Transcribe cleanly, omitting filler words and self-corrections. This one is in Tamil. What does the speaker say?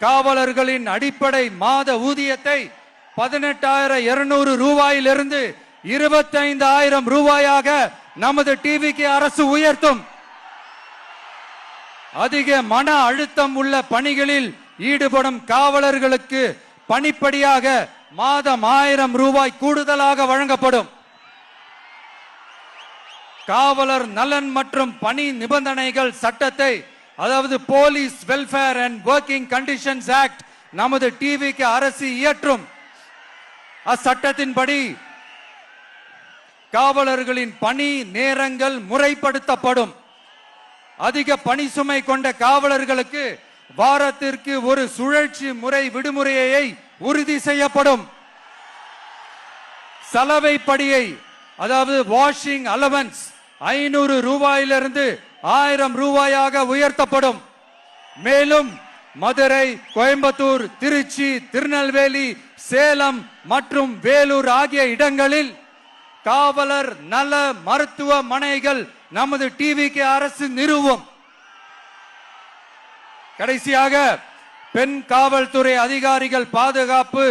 காவலர்களின் அடிப்படை மாத ஊதியத்தை 18,200 ரூபாயிலிருந்து 25,000 ரூபாயாக நமது டிவிக்கு அரசு உயர்த்தும். அதிக மன அழுத்தம் உள்ள பணிகளில் ஈடுபடும் காவலர்களுக்கு பணிப்படியாக மாதம் 1000 ரூபாய் கூடுதலாக வழங்கப்படும். காவலர் நலன் மற்றும் பணி நிபந்தனைகள் சட்டத்தை, அதாவது police welfare and working conditions act, நமது டிவிக்கு அரசு இயற்றும். அச்சட்டத்தின்படி காவலர்களின் பணி நேரங்கள் முறைப்படுத்தப்படும். அதிக பணி சுமை கொண்ட காவலர்களுக்கு வாரத்திற்கு ஒரு சுழற்சி முறை விடுமுறையை உறுதி செய்யப்படும். சலவை படியை, அதாவது வாஷிங் அலவன்ஸ் 500 ரூபாயிலிருந்து 1000 ரூபாயாக உயர்த்தப்படும். மேலும் மதுரை, கோயம்புத்தூர், திருச்சி, திருநெல்வேலி, சேலம் மற்றும் வேலூர் ஆகிய இடங்களில் காவலர் நல மருத்துவமனைகள் நமது டிவிக்கு அரசு நிறுவும். கடைசியாக பெண் காவல்துறை அதிகாரிகள் பாதுகாப்பு